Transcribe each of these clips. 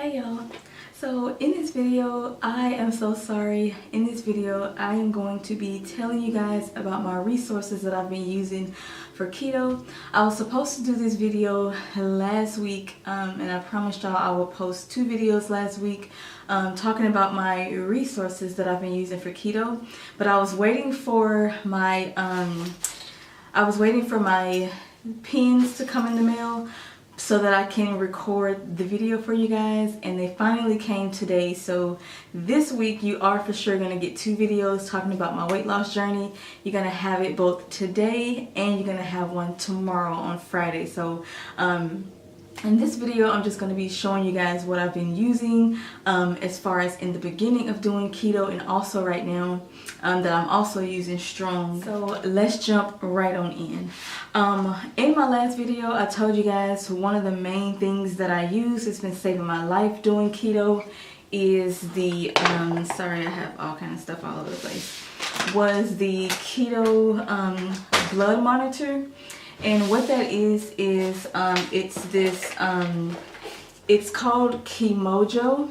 Hey y'all, so in this video, I am so sorry. In this video, I am going to be telling you guys about my resources that I've been using for keto. I was supposed to do this video last week, and I promised y'all I will post 2 videos last week talking about my resources that I've been using for keto. But I was waiting for my pins to come in the mail so that I can record the video for you guys, and they finally came today. So this week you are for sure going to get 2 videos talking about my weight loss journey. You're going to have it both today and you're going to have one tomorrow on Friday. So in this video, I'm just going to be showing you guys what I've been using as far as in the beginning of doing keto, and also right now that I'm also using strong. So let's jump right on in. In my last video, I told you guys one of the main things that I use has been saving my life doing keto is the, sorry I have all kind of stuff all over the place, was the keto blood monitor. And what that is it's this, it's called KetoMojo.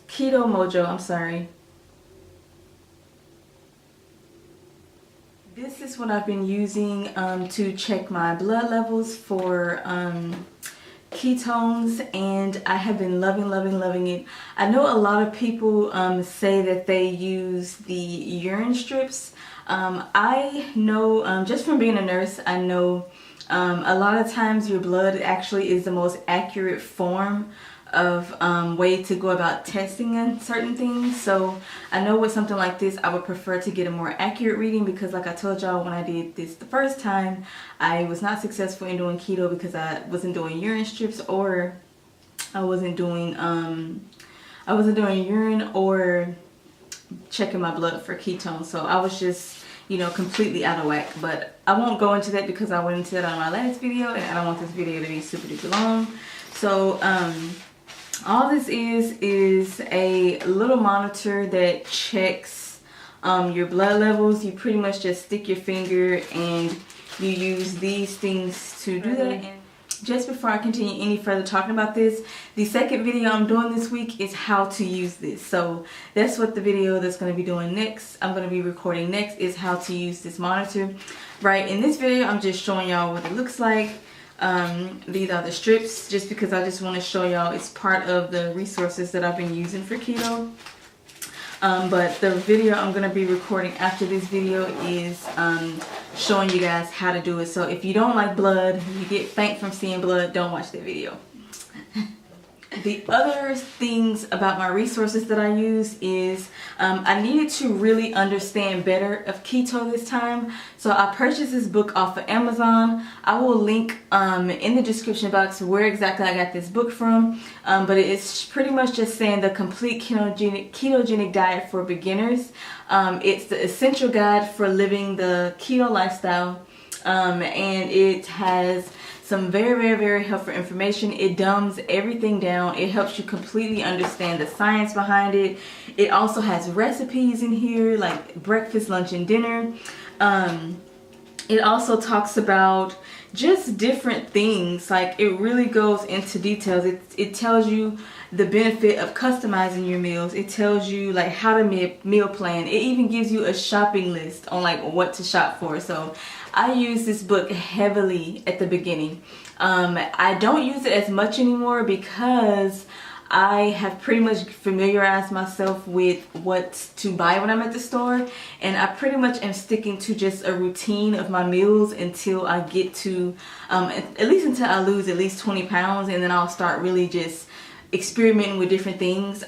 Keto Mojo, I'm sorry. This is what I've been using to check my blood levels for ketones, and I have been loving it. I know a lot of people say that they use the urine strips. I know just from being a nurse, I know a lot of times your blood actually is the most accurate form of way to go about testing on certain things. So I know with something like this, I would prefer to get a more accurate reading, because like I told y'all, when I did this the first time, I was not successful in doing keto because I wasn't doing urine strips, or I wasn't doing urine or checking my blood for ketones. So I was just, you know, completely out of whack. But I won't go into that because I went into that on my last video, and I don't want this video to be super duper long. So all this is a little monitor that checks your blood levels. You pretty much just stick your finger and you use these things to do that. And just before I continue any further talking about this, the second video I'm doing this week is how to use this. So that's what the video that's going to be doing next, I'm going to be recording next, is how to use this monitor. Right, in this video I'm just showing y'all what it looks like. These are the strips, just because I just want to show y'all it's part of the resources that I've been using for keto. But the video I'm going to be recording after this video is showing you guys how to do it. So if you don't like blood, you get faint from seeing blood, don't watch that video. The other things about my resources that I use is I needed to really understand better of keto this time. So I purchased this book off of Amazon. I will link in the description box where exactly I got this book from. But it's pretty much just saying the complete ketogenic diet for beginners. It's the essential guide for living the keto lifestyle. And it has some very helpful information. It dumbs everything down. It helps you completely understand the science behind it. It also has recipes in here, like breakfast, lunch, and dinner. It also talks about just different things. Like, it really goes into details. It tells you the benefit of customizing your meals. It tells you like how to meal plan. It even gives you a shopping list on like what to shop for. So I use this book heavily at the beginning. I don't use it as much anymore because I have pretty much familiarized myself with what to buy when I'm at the store, and I pretty much am sticking to just a routine of my meals until I get to, at least until I lose at least 20 pounds, and then I'll start really just experimenting with different things.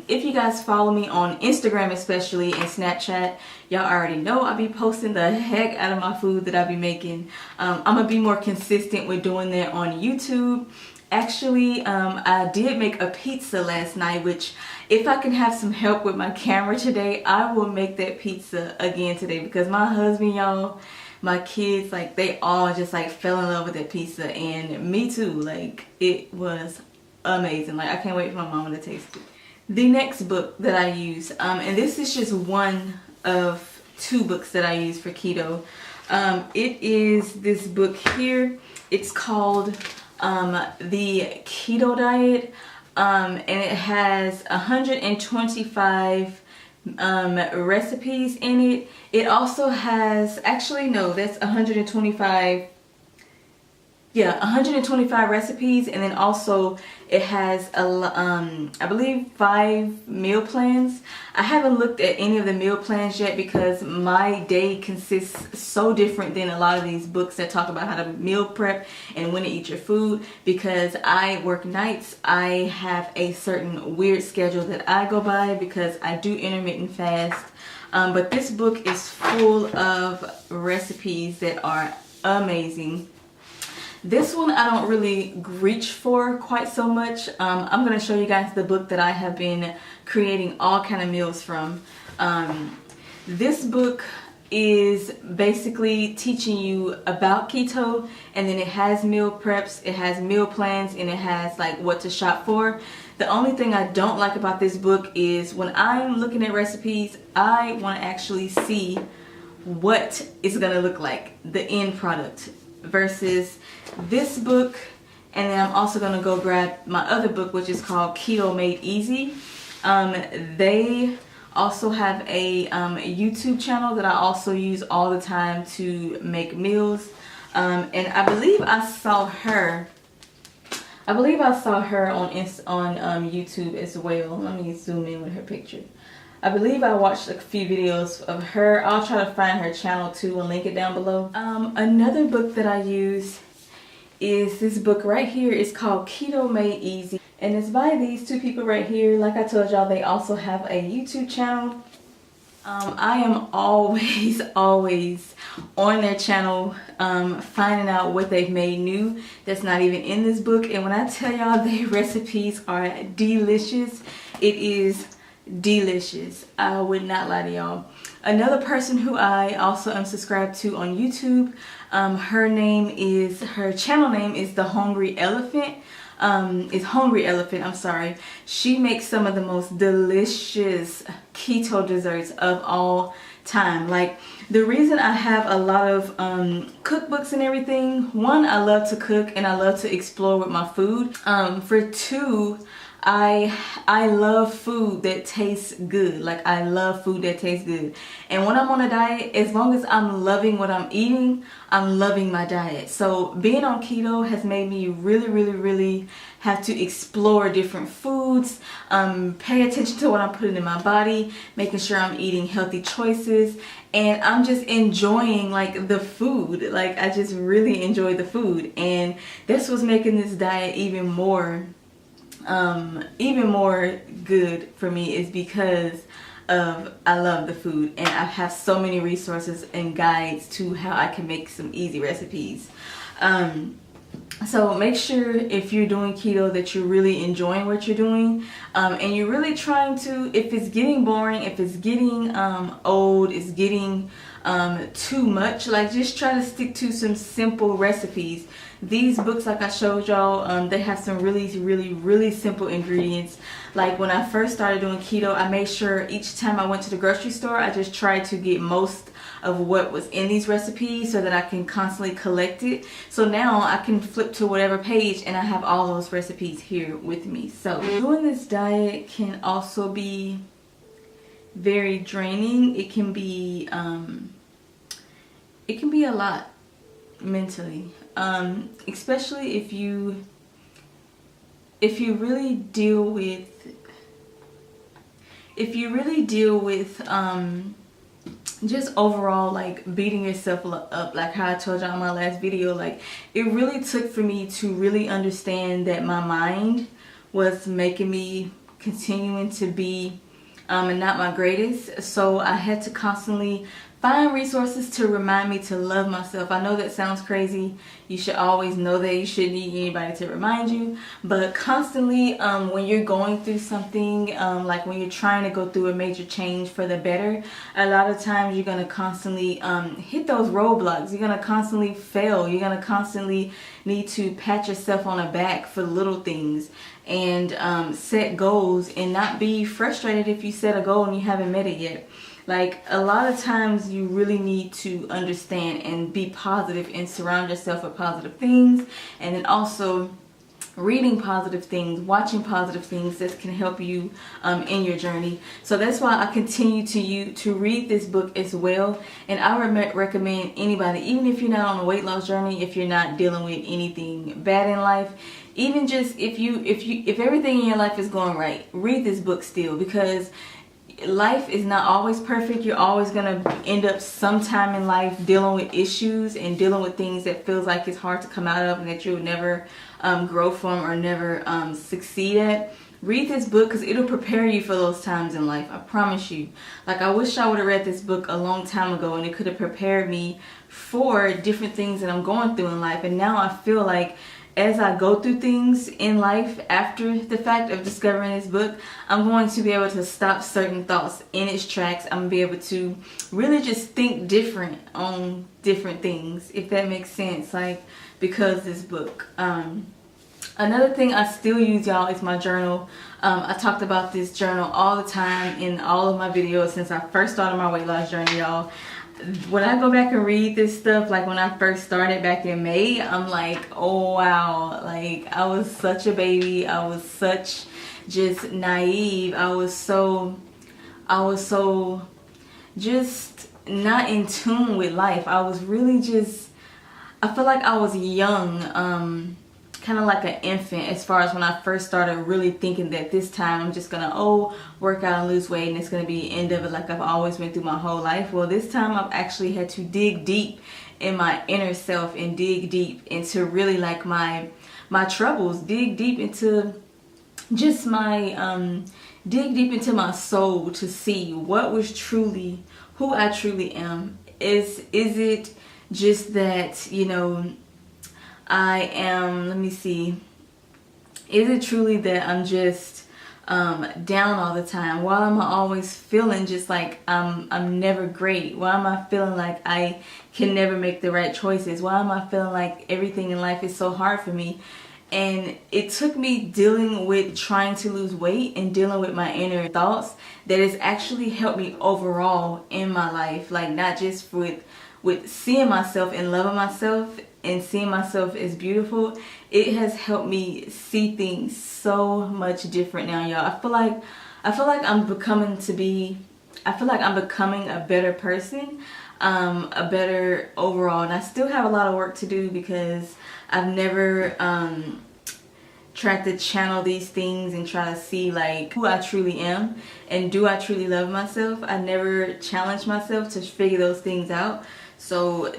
If you guys follow me on Instagram especially, and Snapchat, y'all already know I be posting the heck out of my food that I be making. I'm gonna be more consistent with doing that on YouTube. Actually, I did make a pizza last night, which if I can have some help with my camera today, I will make that pizza again today, because my husband, y'all, my kids, like, they all just like fell in love with that pizza, and me too. Like, it was amazing. Like, I can't wait for my mama to taste it. The next book that I use, and this is just one of 2 books that I use for keto. It is this book here. It's called the Keto Diet. and it has 125 recipes in it. It also has, actually no, that's 125. Yeah, 125 recipes, and then also it has I believe 5 meal plans. I haven't looked at any of the meal plans yet because my day consists so different than a lot of these books that talk about how to meal prep and when to eat your food. Because I work nights, I have a certain weird schedule that I go by because I do intermittent fast. But this book is full of recipes that are amazing. This one I don't really reach for quite so much. I'm going to show you guys the book that I have been creating all kind of meals from. This book is basically teaching you about keto, and then it has meal preps, it has meal plans, and it has like what to shop for. The only thing I don't like about this book is when I'm looking at recipes, I want to actually see what it's going to look like, the end product, versus this book. And then I'm also going to go grab my other book, which is called Keto Made Easy. They also have a YouTube channel that I also use all the time to make meals. And I believe I saw her on YouTube as well. Let me zoom in with her picture. I believe I watched a few videos of her. I'll try to find her channel too and link it down below. Another book that I use is this book right here. It's called Keto Made Easy, and it's by these two people right here. Like I told y'all, they also have a YouTube channel. I am always on their channel finding out what they've made new that's not even in this book. And when I tell y'all their recipes are delicious, it is delicious. I would not lie to y'all. Another person who I also am subscribed to on YouTube, her channel name is the HungryElepant. It's HungryElepant, I'm sorry. She makes some of the most delicious keto desserts of all time. Like, the reason I have a lot of cookbooks and everything, one, I love to cook and I love to explore with my food. For two, I love food that tastes good. Like, I love food that tastes good. And when I'm on a diet, as long as I'm loving what I'm eating, I'm loving my diet. So being on keto has made me really have to explore different foods, pay attention to what I'm putting in my body, making sure I'm eating healthy choices, and I'm just enjoying like the food. Like, I just really enjoy the food, and that's what's making this diet even more good for me, is because of I love the food, and I have so many resources and guides to how I can make some easy recipes. So make sure if you're doing keto that you're really enjoying what you're doing, and you're really trying to, if it's getting boring, if it's getting old, it's getting too much, like, just try to stick to some simple recipes. These books, like I showed y'all, they have some really simple ingredients. Like, when I first started doing keto, I made sure each time I went to the grocery store, I just tried to get most of what was in these recipes so that I can constantly collect it. So now I can flip to whatever page and I have all those recipes here with me. So doing this diet can also be very draining. It can be a lot mentally, especially if you really deal with just overall, like, beating yourself up, like how I told y'all in my last video. Like, it really took for me to really understand that my mind was making me continuing to be not my greatest. So I had to constantly find resources to remind me to love myself. I know that sounds crazy. You should always know that. You shouldn't need anybody to remind you. But constantly, when you're going through something, like when you're trying to go through a major change for the better, a lot of times you're going to constantly hit those roadblocks. You're going to constantly fail. You're going to constantly need to pat yourself on the back for little things, and set goals, and not be frustrated if you set a goal and you haven't met it yet. Like, a lot of times you really need to understand and be positive and surround yourself with positive things, and then also reading positive things, watching positive things that can help you in your journey. So that's why I continue to read this book as well. And I would recommend anybody, even if you're not on a weight loss journey, if you're not dealing with anything bad in life, even just if everything in your life is going right, read this book still, because life is not always perfect. You're always gonna end up sometime in life dealing with issues and dealing with things that feels like it's hard to come out of and that you'll never grow from or never succeed at. Read this book because it'll prepare you for those times in life. I promise you. Like, I wish I would have read this book a long time ago, and it could have prepared me for different things that I'm going through in life. And now I feel like as I go through things in life after the fact of discovering this book, I'm going to be able to stop certain thoughts in its tracks. I'm going to be able to really just think different on different things, if that makes sense, like, because this book. Another thing I still use, y'all, is my journal. I talked about this journal all the time in all of my videos since I first started my weight loss journey, y'all. When I go back and read this stuff, like when I first started back in May, I'm like, oh wow, like I was such a baby. I was such just naive. I was so just not in tune with life. I was really just, I feel like I was young, kind of like an infant as far as when I first started really thinking that this time I'm just gonna work out and lose weight and it's gonna be the end of it like I've always been through my whole life. Well, this time I've actually had to dig deep in my inner self and dig deep into really like my troubles, dig deep into just my dig deep into my soul to see what was truly who I truly am. Is it just that, you know, I am, let me see, is it truly that I'm just down all the time? Why am I always feeling just like I'm never great? Why am I feeling like I can never make the right choices? Why am I feeling like everything in life is so hard for me? And it took me dealing with trying to lose weight and dealing with my inner thoughts that has actually helped me overall in my life. Like, not just with seeing myself and loving myself and seeing myself as beautiful, it has helped me see things so much different now, y'all. I feel like I'm becoming a better person, a better overall, and I still have a lot of work to do because I've never tried to channel these things and try to see like who I truly am and do I truly love myself. I never challenged myself to figure those things out. So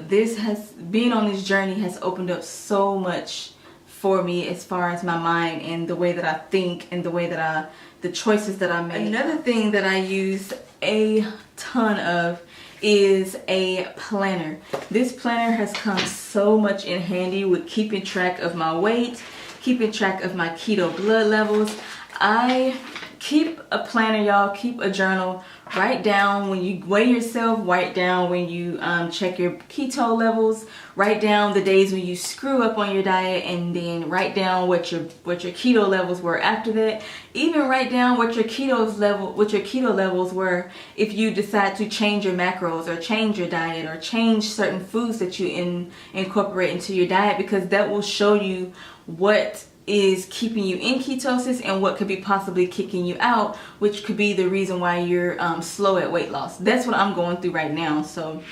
being on this journey has opened up so much for me as far as my mind and the way that I think and the way that the choices that I make. Another thing that I use a ton of is a planner. This planner has come so much in handy with keeping track of my weight, keeping track of my keto blood levels. I keep a planner, y'all. Keep a journal. Write down when you weigh yourself. Write down when you check your keto levels. Write down the days when you screw up on your diet, and then write down what your keto levels were after that. Even write down what your keto levels were if you decide to change your macros or change your diet or change certain foods that you incorporate into your diet, because that will show you what is keeping you in ketosis and what could be possibly kicking you out, which could be the reason why you're slow at weight loss. That's what I'm going through right now. So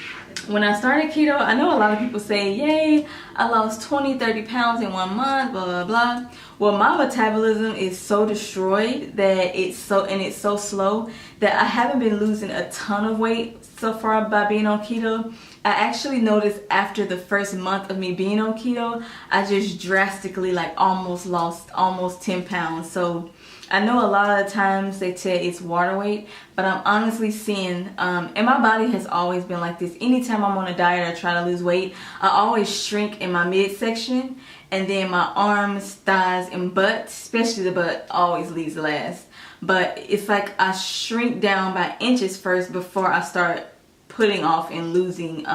when I started keto, I know a lot of people say, yay, I lost 20-30 pounds in 1 month, blah blah blah. Well, my metabolism is so destroyed that it's so slow that I haven't been losing a ton of weight so far by being on keto. I actually noticed after the first month of me being on keto, I just drastically almost lost 10 pounds. So I know a lot of times they say it's water weight, but I'm honestly seeing, and my body has always been like this. Anytime I'm on a diet or try to lose weight, I always shrink in my midsection, and then my arms, thighs, and butt, especially the butt, always leaves last. But it's like I shrink down by inches first before I start putting off and losing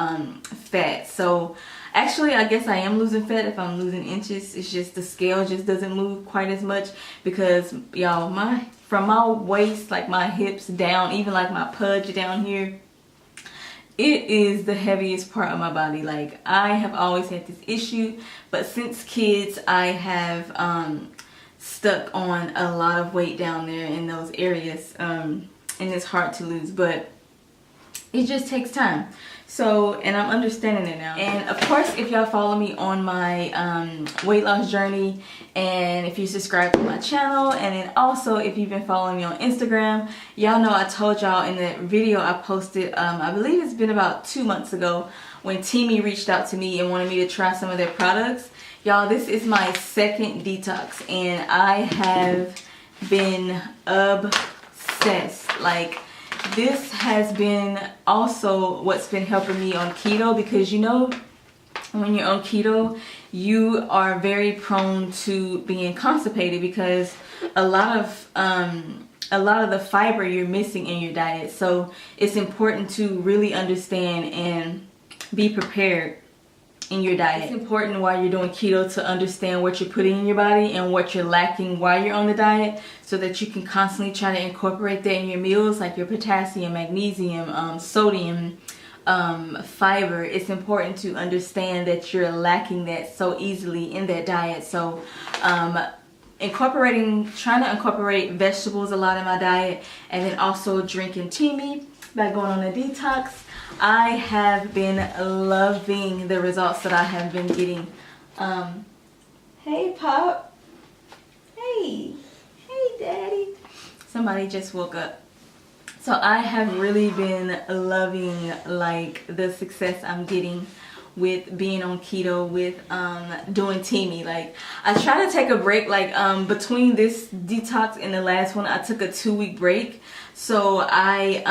fat. So actually, I guess I am losing fat if I'm losing inches. It's just the scale just doesn't move quite as much because, y'all, from my waist, like my hips down, even like my pudge down here, it is the heaviest part of my body. Like, I have always had this issue, but since kids I have stuck on a lot of weight down there in those areas, and it's hard to lose, but it just takes time. So, and I'm understanding it now. And of course, if y'all follow me on my weight loss journey, and if you subscribe to my channel, and then also if you've been following me on Instagram, y'all know I told y'all in the video I posted, I believe it's been about 2 months ago, when Teami reached out to me and wanted me to try some of their products. Y'all, this is my second detox, and I have been obsessed. Like, this has been also what's been helping me on keto, because you know, when you're on keto, you are very prone to being constipated, because a lot of the fiber you're missing in your diet. So it's important to really understand and be prepared in your diet. It's important while you're doing keto to understand what you're putting in your body and what you're lacking while you're on the diet, so that you can constantly try to incorporate that in your meals, like your potassium, magnesium, sodium, fiber. It's important to understand that you're lacking that so easily in that diet. So trying to incorporate vegetables a lot in my diet, and then also drinking Teami by going on a detox. I have been loving the results that I have been getting. Hey Pop. Hey Daddy. Somebody just woke up. So I have really been loving like the success I'm getting with being on keto, with doing Teami. Like, I try to take a break, like between this detox and the last one I took a 2-week break. So I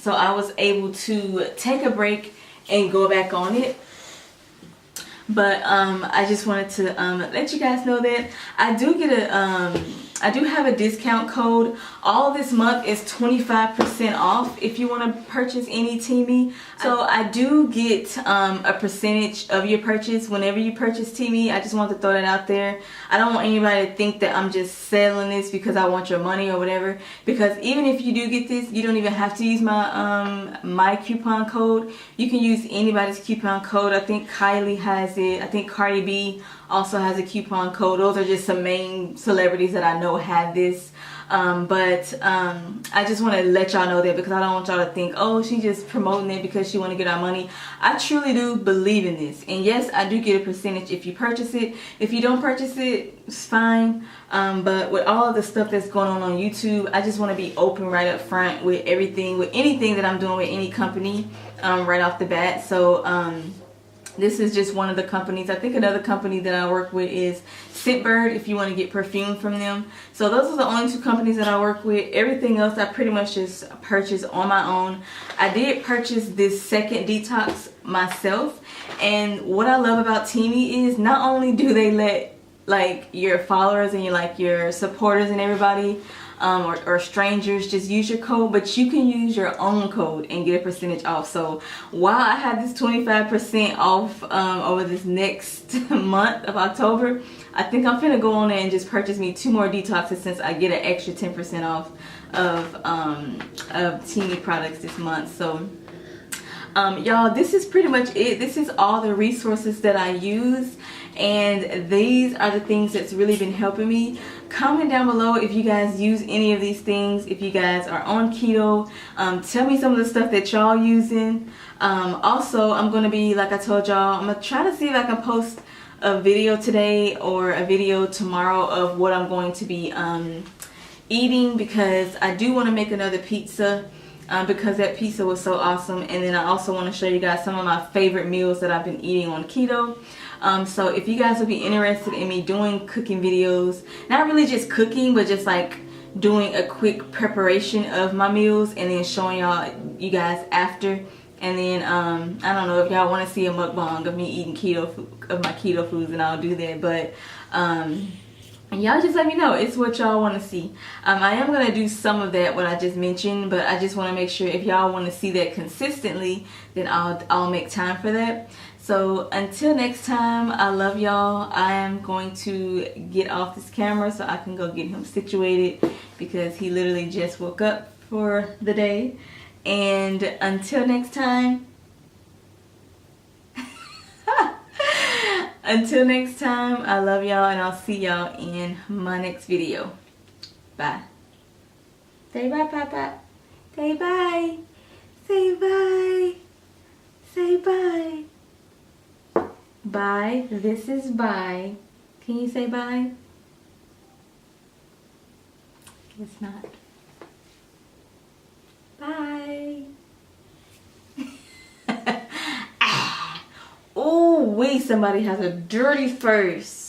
was able to take a break and go back on it. But I just wanted to let you guys know that I do have a discount code. All this month is 25% off if you want to purchase any Teami. So I do get a percentage of your purchase whenever you purchase Teami. I just want to throw that out there. I don't want anybody to think that I'm just selling this because I want your money or whatever. Because even if you do get this, you don't even have to use my my coupon code. You can use anybody's coupon code. I think Kylie has it. I think Cardi B also has a coupon code. Those are just some main celebrities that I know have this. I just want to let y'all know that, because I don't want y'all to think, oh, she's just promoting it because she want to get our money. I truly do believe in this, and yes, I do get a percentage if you purchase it. If you don't purchase it, it's fine. But with all of the stuff that's going on YouTube, I just want to be open right up front with everything, with anything that I'm doing with any company, right off the bat. So this is just one of the companies. I think another company that I work with is Scentbird, if you want to get perfume from them. So those are the only 2 companies that I work with. Everything else I pretty much just purchase on my own. I did purchase this second detox myself. And what I love about Teami is not only do they let like your followers and your supporters and everybody or strangers just use your code, but you can use your own code and get a percentage off. So while I have this 25% off over this next month of October, I think I'm finna go on there and just purchase me 2 more detoxes, since I get an extra 10% off of Teami products this month. So y'all, this is pretty much it. This is all the resources that I use, and these are the things that's really been helping me. Comment down below if you guys use any of these things, if you guys are on keto. Tell me some of the stuff that y'all using. Also, I'm gonna be, like I told y'all, I'm gonna try to see if I can post a video today or a video tomorrow of what I'm going to be eating, because I do want to make another pizza. Because that pizza was so awesome. And then I also want to show you guys some of my favorite meals that I've been eating on keto. So if you guys would be interested in me doing cooking videos, not really just cooking, but just like doing a quick preparation of my meals and then showing you guys after. And then I don't know if y'all want to see a mukbang of me eating my keto foods, and I'll do that. But y'all just let me know. It's what y'all want to see. I am going to do some of that, what I just mentioned, but I just want to make sure if y'all want to see that consistently, then I'll make time for that. So until next time, I love y'all. I am going to get off this camera so I can go get him situated, because he literally just woke up for the day. And until next time, I love y'all, and I'll see y'all in my next video. Bye. Say bye, Papa. Say bye. Say bye. Say bye. Bye. This is bye. Can you say bye? It's not. Bye. Oh, wait, somebody has a dirty first.